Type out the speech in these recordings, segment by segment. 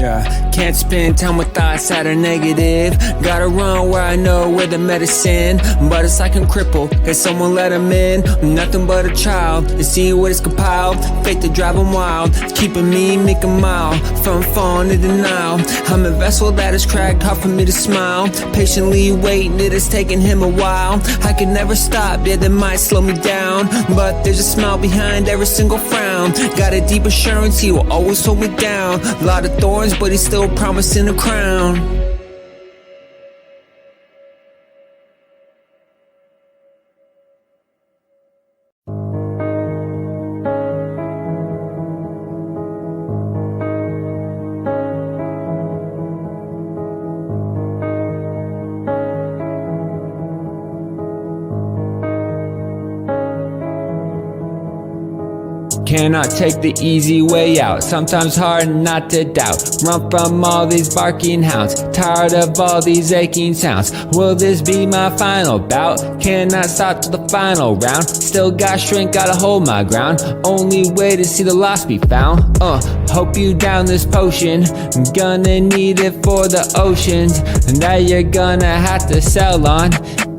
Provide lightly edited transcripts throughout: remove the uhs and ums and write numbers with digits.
Yeah, can't spend time with thoughts that are negative. Gotta run where I know where the medicine. But it's like I'm crippled, can someone let him in? I'm nothing but a child, and see what is compiled. Faith to drive him wild, it's keeping me make a mile from falling into denial. I'm a vessel that is cracked, hard for me to smile. Patiently waiting, it has taken him a while. I can never stop, yeah, that might slow me down. But there's a smile behind every single frown. Got a deep assurance he will always hold me down. A lot of thorns, but he's still promising a crown. Cannot take the easy way out, sometimes hard not to doubt. Run from all these barking hounds, tired of all these aching sounds. Will this be my final bout? Cannot stop to the final round. Still got strength, gotta hold my ground. Only way to see the lost be found. Hope you down this potion, gonna need it for the oceans, and that you're gonna have to sell on.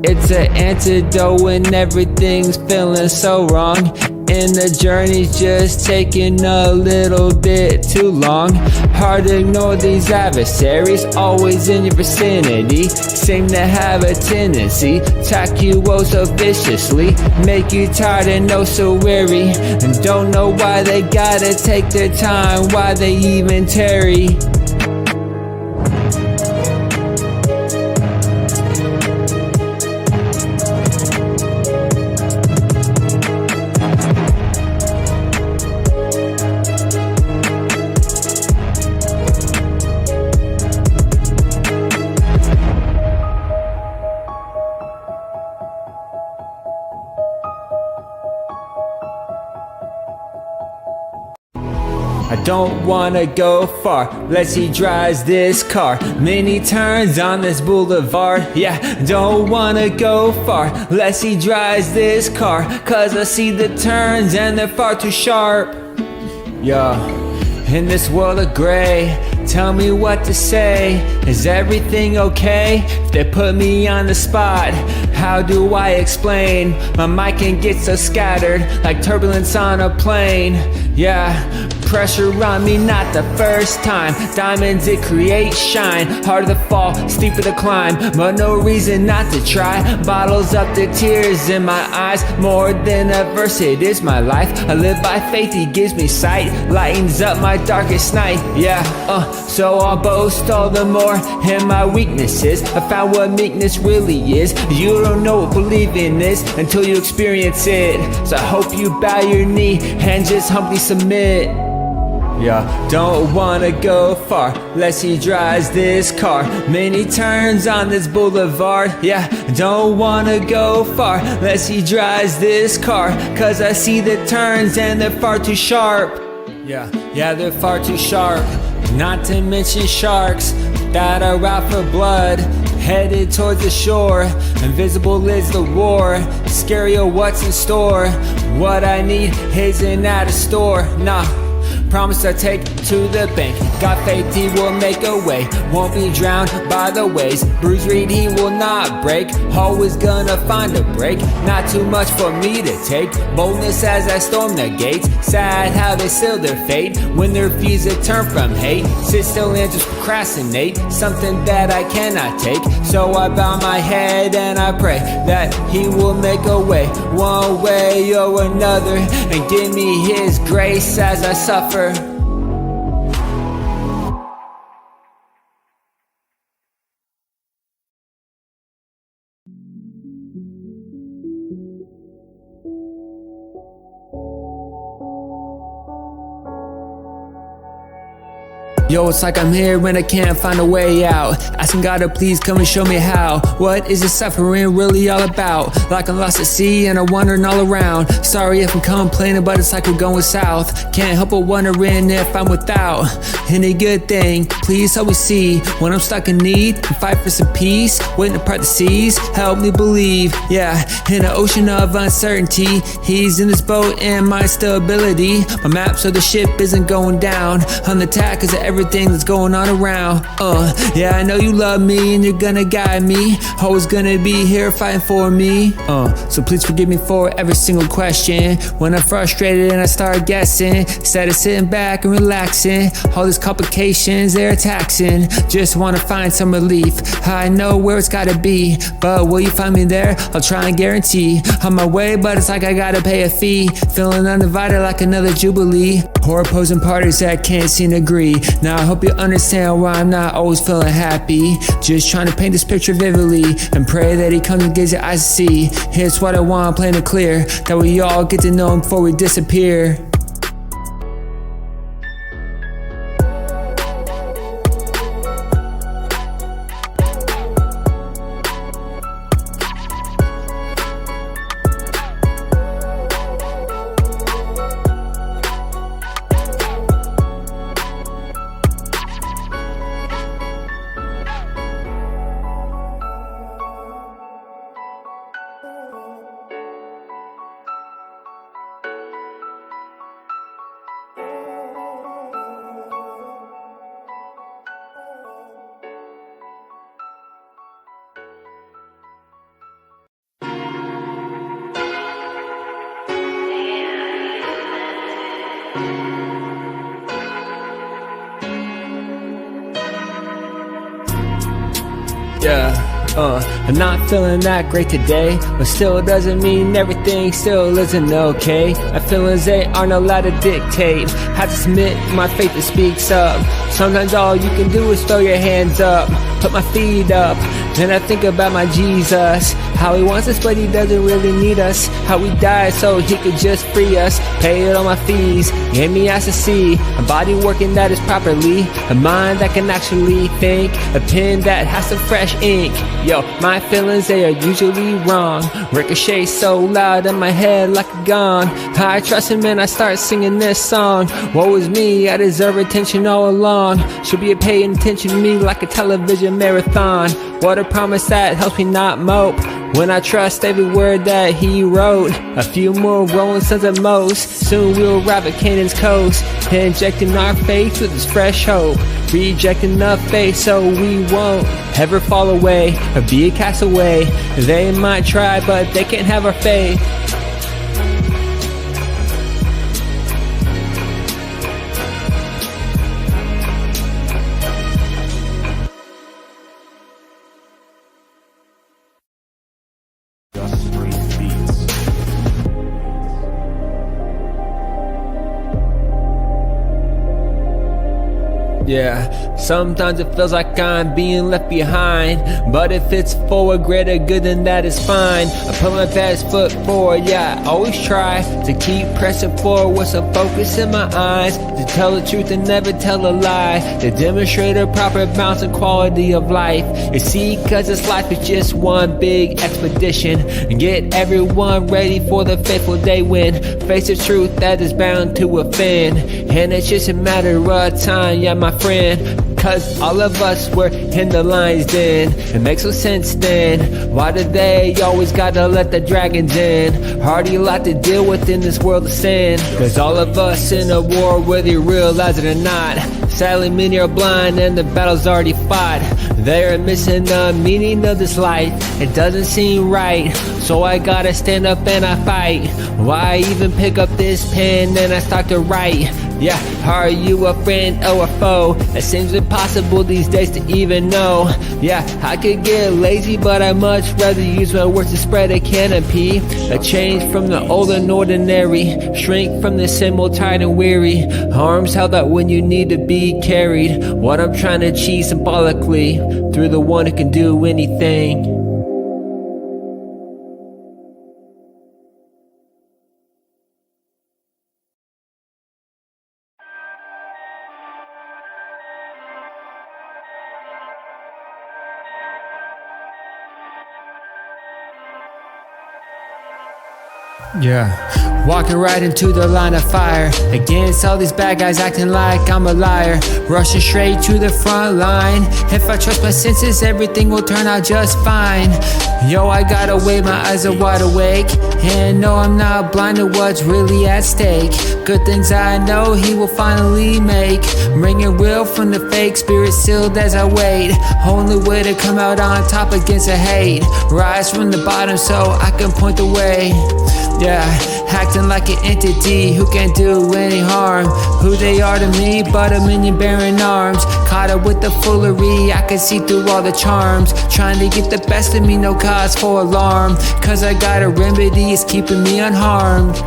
It's an antidote when everything's feeling so wrong. And the journey's just taking a little bit too long. Hard to ignore these adversaries, always in your vicinity. Seem to have a tendency to attack you oh so viciously. Make you tired and oh so weary, and don't know why they gotta take their time, why they even tarry. I don't wanna go far, let's he drives this car. Many turns on this boulevard, yeah, don't wanna go far, let's he drives this car. Cause I see the turns and they're far too sharp. Yeah, in this world of gray, tell me what to say. Is everything okay? If they put me on the spot, how do I explain? My mind can get so scattered, like turbulence on a plane. Yeah, pressure on me, not the first time. Diamonds, it creates shine. Harder to fall, steeper to climb, but no reason not to try. Bottles up the tears in my eyes. More than a verse, it is my life. I live by faith, he gives me sight. Lightens up my darkest night. Yeah, so I'll boast all the more in my weaknesses. I found what meekness really is. You don't know what believing is until you experience it. So I hope you bow your knee and just humbly submit. Yeah, don't wanna go far, less he drives this car. Many turns on this boulevard. Yeah, don't wanna go far, less he drives this car. Cause I see the turns and they're far too sharp. Yeah, they're far too sharp. Not to mention sharks that are out for blood, headed towards the shore. Invisible is the war, scary of what's in store. What I need isn't at a store, nah. Promise I take to the bank. Got faith he will make a way. Won't be drowned by the waves. Bruised reed he will not break. Always gonna find a break. Not too much for me to take. Boldness as I storm the gates. Sad how they seal their fate when they refuse to turn from hate. Sit still and just procrastinate. Something that I cannot take. So I bow my head and I pray that he will make a way, one way or another, and give me his grace as I suffer. Yo, it's like I'm here when I can't find a way out. Asking God to please come and show me how. What is this suffering really all about? Like I'm lost at sea and I'm wandering all around. Sorry if I'm complaining, but it's like we're going south. Can't help but wondering if I'm without any good thing. Please help me see when I'm stuck in need and fight for some peace. Waiting to part the seas, help me believe. Yeah, in an ocean of uncertainty, he's in this boat and my stability. My map so the ship isn't going down. I'm the tack cause of everything that's going on around. Yeah, I know you love me and you're gonna guide me. Always gonna be here fighting for me. So please forgive me for every single question. When I'm frustrated and I start guessing, instead of sitting back and relaxing, all these complications, they're taxing. Just wanna find some relief. I know where it's gotta be, but will you find me there? I'll try and guarantee. On my way, but it's like I gotta pay a fee. Feeling undivided like another jubilee. Or opposing parties that can't seem to agree. Now I hope you understand why I'm not always feeling happy. Just trying to paint this picture vividly and pray that he comes and gives your eyes to see. Here's what I want, plain and clear, that we all get to know him before we disappear. I'm not feeling that great today, but still doesn't mean everything still isn't okay. My feelings, they aren't allowed to dictate. Have to submit my faith that speaks up. Sometimes all you can do is throw your hands up, put my feet up, then I think about my Jesus. How he wants us but he doesn't really need us. How he died so he could just free us. Paid all my fees, gave me eyes to see. A body working that is properly. A mind that can actually think. A pen that has some fresh ink. Yo, my feelings, they are usually wrong. Ricochet so loud in my head like a gong. I trust him and I start singing this song. Woe is me, I deserve attention all along. Should be paying attention to me like a television marathon. What a promise that helps me not mope when I trust every word that he wrote. A few more rolling sons at most. Soon we'll arrive at Canaan's coast, injecting our faith with this fresh hope. Rejecting the faith so we won't ever fall away or be a castaway. They might try but they can't have our faith. Yeah, sometimes it feels like I'm being left behind, but if it's for a greater good then that is fine. I put my best foot forward, yeah, I always try to keep pressing forward with some focus in my eyes, to tell the truth and never tell a lie, to demonstrate a proper balance and quality of life. You see, cause this life is just one big expedition, and get everyone ready for the fateful day when face the truth that is bound to offend. And it's just a matter of time, yeah my friend, cause all of us were in the lion's den. It makes no sense then, why do they always gotta let the dragons in? Hardly a lot to deal with in this world of sin, cause all of us in a war whether you realize it or not. Sadly many are blind and the battle's already fought. They're missing the meaning of this life, it doesn't seem right, so I gotta stand up and I fight. Why even pick up this pen and I start to write? Yeah, are you a friend or a foe? It seems impossible these days to even know. Yeah, I could get lazy, but I much rather use my words to spread a canopy. A change from the old and ordinary, shrink from the same old tired and weary. Arms held out when you need to be carried. What I'm trying to achieve symbolically, through the one who can do anything. Yeah, walking right into the line of fire against all these bad guys acting like I'm a liar. Rushing straight to the front line. If I trust my senses, everything will turn out just fine. Yo, I gotta wait, my eyes are wide awake, and no, I'm not blind to what's really at stake. Good things I know he will finally make. Ringing real from the fake, spirit sealed as I wait. Only way to come out on top against the hate. Rise from the bottom so I can point the way. Yeah, acting like an entity who can't do any harm. Who they are to me but a minion bearing arms. Caught up with the foolery, I can see through all the charms. Trying to get the best of me, no cause for alarm. Cause I got a remedy, it's keeping me unharmed.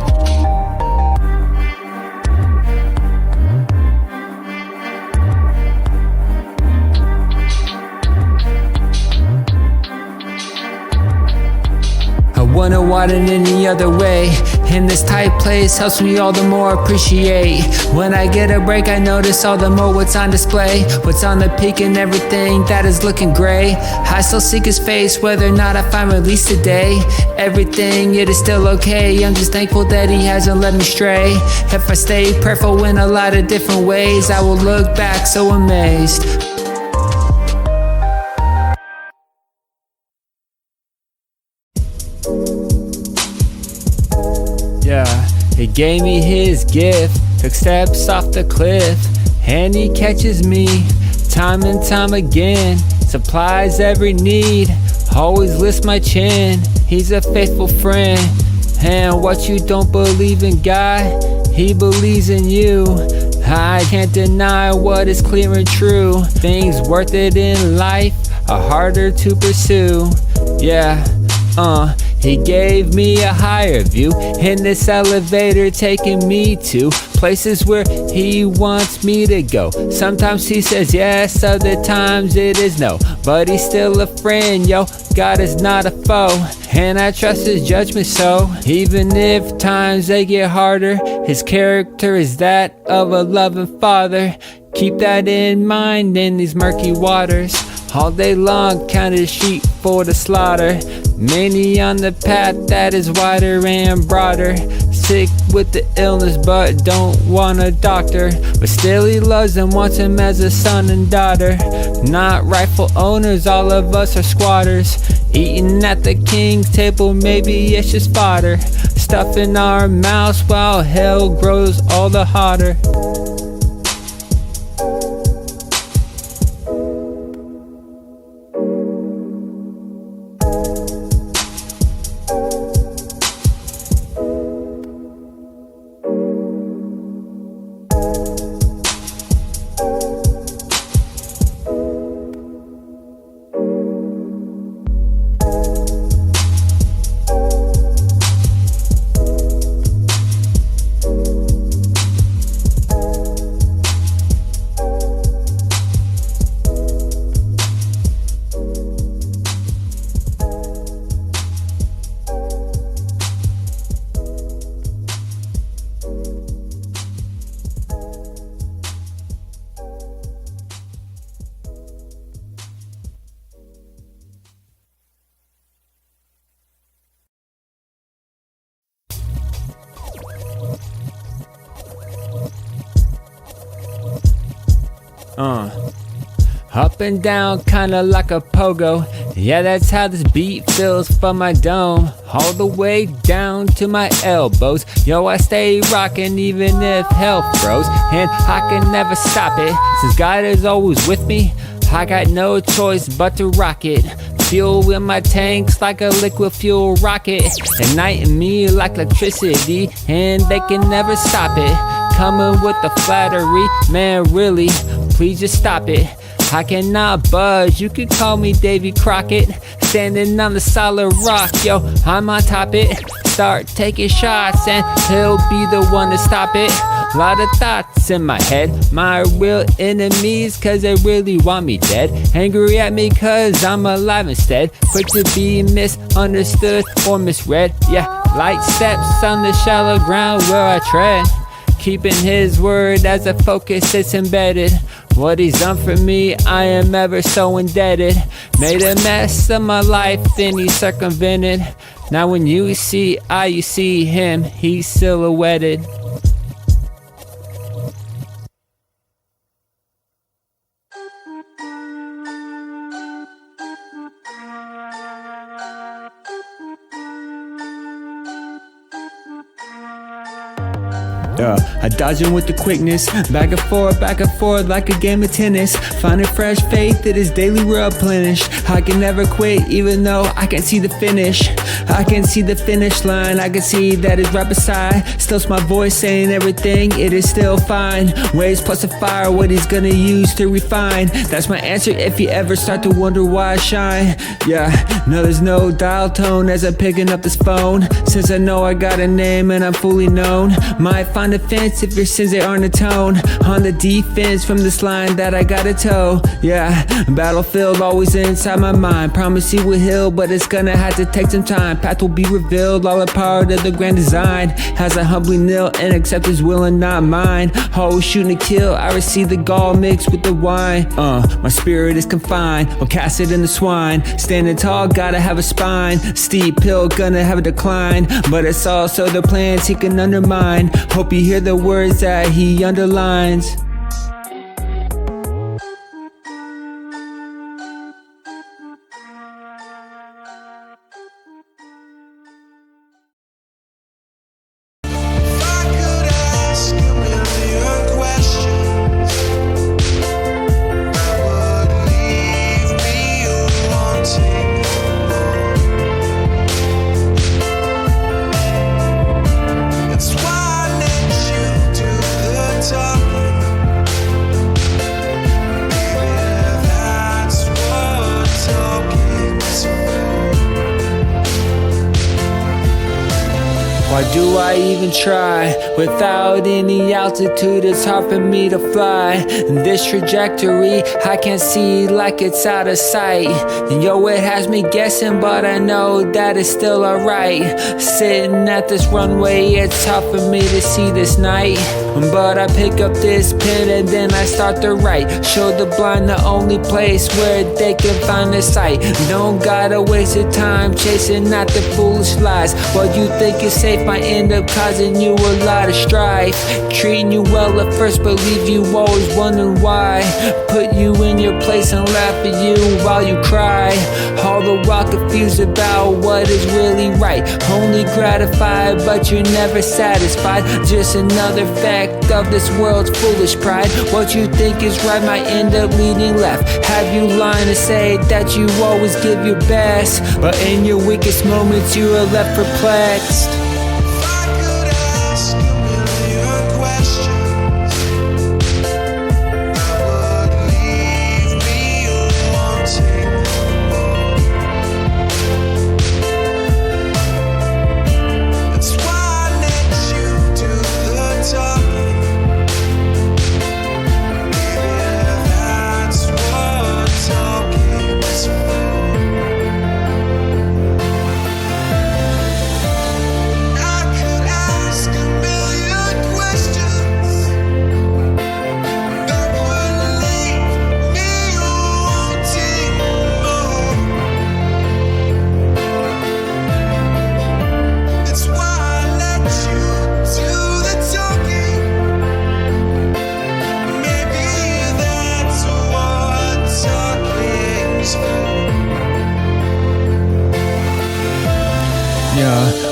Wouldn't want it any other way. In this tight place helps me all the more appreciate. When I get a break, I notice all the more what's on display. What's on the peak and everything that is looking gray. I still seek his face, whether or not I find release today. Everything, it is still okay. I'm just thankful that he hasn't let me stray. If I stay prayerful in a lot of different ways, I will look back so amazed. Yeah, he gave me his gift, took steps off the cliff, and he catches me time and time again, supplies every need, always lifts my chin. He's a faithful friend, and what you don't believe in God, he believes in you. I can't deny what is clear and true. Things worth it in life are harder to pursue. Yeah, he gave me a higher view in this elevator, taking me to places where he wants me to go. Sometimes he says yes, other times it is no, but he's still a friend, yo. God is not a foe, and I trust his judgment. So even if times they get harder, his character is that of a loving father. Keep that in mind in these murky waters. All day long counted sheep for the slaughter. Many on the path that is wider and broader. Sick with the illness but don't want a doctor. But still he loves them, wants them as a son and daughter. Not rightful owners, all of us are squatters. Eating at the king's table, maybe it's just fodder. Stuff in our mouths while hell grows all the hotter. Up and down, kinda like a pogo. Yeah, that's how this beat feels from my dome. All the way down to my elbows. Yo, I stay rockin' even if hell froze. And I can never stop it. Since God is always with me, I got no choice but to rock it. Fuel in my tanks like a liquid fuel rocket. Igniting me like electricity, and they can never stop it. Coming with the flattery, man, really, please just stop it. I cannot budge, you can call me Davy Crockett. Standing on the solid rock, yo, I'm on top it. Start taking shots and he'll be the one to stop it. Lot of thoughts in my head, my real enemies cause they really want me dead. Angry at me cause I'm alive instead. Quick to be misunderstood or misread. Yeah, light steps on the shallow ground where I tread. Keeping his word as a focus, it's embedded. What he's done for me, I am ever so indebted. Made a mess of my life, then he circumvented. Now when you see I, you see him, he's silhouetted. I dodging with the quickness, back and forth like a game of tennis. Finding fresh faith that is daily replenished. I can never quit even though I can see the finish. I can see the finish line, I can see that it's right beside. Still my voice saying everything, it is still fine. Waves plus a fire, what he's gonna use to refine. That's my answer if you ever start to wonder why I shine. Yeah, no there's no dial tone as I'm picking up this phone. Since I know I got a name and I'm fully known. Might find a fence if your sins they aren't atoned. On the defense from this line that I gotta toe. Yeah, battlefield always inside my mind. Promise he will heal, but it's gonna have to take some time. Path will be revealed, all a part of the grand design. As I humbly kneel and accept his will and not mine. Always shooting to kill, I receive the gall mixed with the wine. My spirit is confined, I'll cast it in the swine. Standing tall, gotta have a spine. Steep hill, gonna have a decline. But it's also the plans he can undermine. Hope you hear the words that he underlines. Why do I even try? Without any altitude, it's hard for me to fly. This trajectory, I can see like it's out of sight. Yo, it has me guessing, but I know that it's still alright. Sitting at this runway, it's hard for me to see this night. But I pick up this pen and then I start to write. Show the blind the only place where they can find the sight. Don't gotta waste your time chasing out the foolish lies. What you think is safe might end up causing you a lot of strife. Treating you well at first, but leave you always wondering why. Put you in your place and laugh at you while you cry. All the while confused about what is really right. Only gratified, but you're never satisfied. Just another fact of this world's foolish pride. What you think is right might end up leading left. Have you lying to say that you always give your best, but in your weakest moments you are left perplexed.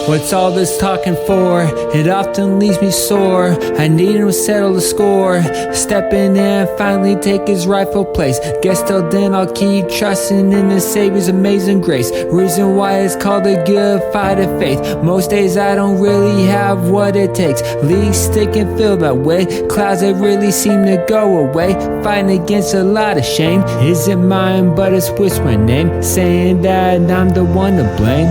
What's all this talking for? It often leaves me sore. I need him to settle the score. Stepping in, finally take his rightful place. Guess till then I'll keep trusting in the Savior's amazing grace. Reason why it's called a good fight of faith. Most days I don't really have what it takes. Least stick and feel that way. Clouds that really seem to go away. Fighting against a lot of shame. Isn't mine, but it's whispering name, saying that I'm the one to blame.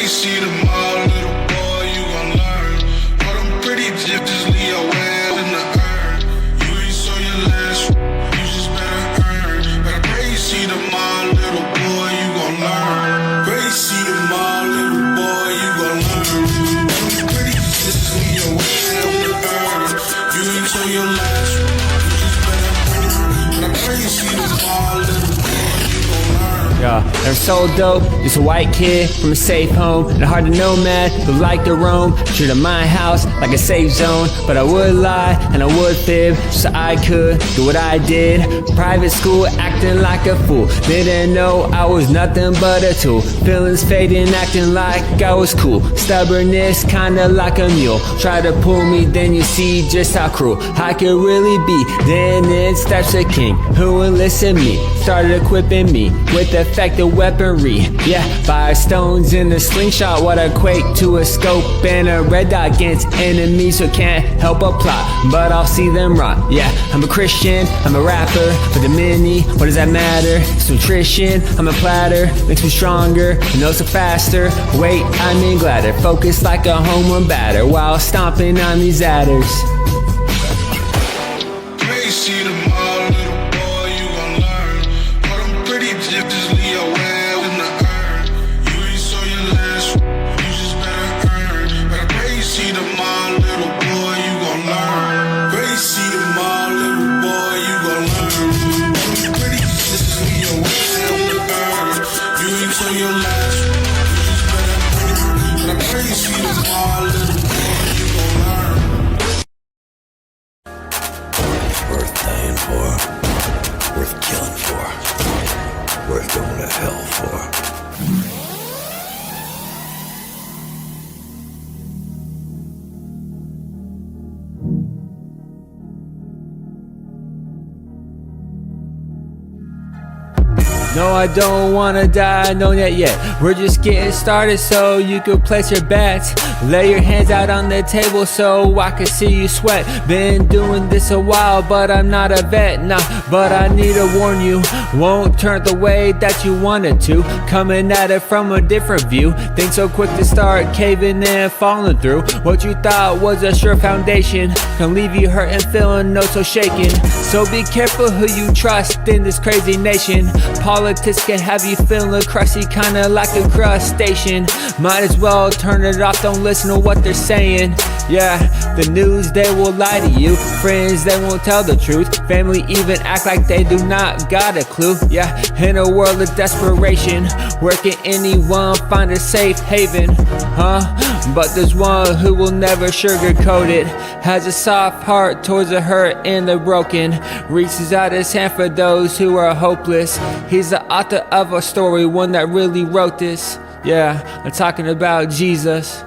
See tomorrow, little boy, you gon' learn. But I'm pretty just leave your ass in the earth. You ain't so your last, you just better earn. But I pray you see tomorrow, little boy, you gon' learn. Pray you see tomorrow, little boy, you gon' learn. But I'm pretty just leave your ass in the earth. You ain't so your last, you just better earn. But I pray you see tomorrow, little boy, you gon' learn. Never sold dope, just a white kid from a safe home, and a hard to nomad who liked to roam. Treated my house like a safe zone, but I would lie and I would fib so I could do what I did. Private school, acting like a fool. Didn't know I was nothing but a tool. Feelings fading, acting like I was cool. Stubbornness, kinda like a mule. Try to pull me, then you see just how cruel I could really be. Then in steps a king who enlisted me, started equipping me with effective weaponry. Yeah, firestones in a slingshot, what equate to a scope and a red dot against enemies who can't help but plot, but I'll see them rot. Yeah, I'm a Christian, I'm a rapper, for the many, what does that matter? It's nutrition, I'm a platter, makes me stronger, and also faster. Wait, I mean gladder, focused like a home run batter while stomping on these adders. See tomorrow, little boy, you gon' learn. But I'm pretty just leave your well in the urn. You ain't saw your last, you just better earn. But I pray you see tomorrow, little boy, you gon' learn. Pray you see tomorrow, little boy, you gon' learn. But I'm pretty just leave your well in the urn. You ain't saw your last, you just better earn. But I pray you see tomorrow, little boy, you gon' learn. Worth dying for, worth killing for, worth going to hell for. No, I don't wanna die, no not yet. We're just getting started so you can place your bets. Lay your hands out on the table so I can see you sweat. Been doing this a while, but I'm not a vet, nah. But I need to warn you, won't turn the way that you wanted to. Coming at it from a different view. Think so quick to start caving and falling through. What you thought was a sure foundation can leave you hurt and feeling no so shaken. So be careful who you trust in this crazy nation. Politics can have you feeling crusty, kinda like a crustacean. Might as well turn it off, don't listen to what they're saying. Yeah, the news, they will lie to you. Friends, they won't tell the truth. Family even act like they do not got a clue. Yeah, in a world of desperation, where can anyone find a safe haven? But there's one who will never sugarcoat it. Has a soft heart towards the hurt and the broken. Reaches out his hand for those who are hopeless. He's the author of a story, one that really wrote this. Yeah, I'm talking about Jesus.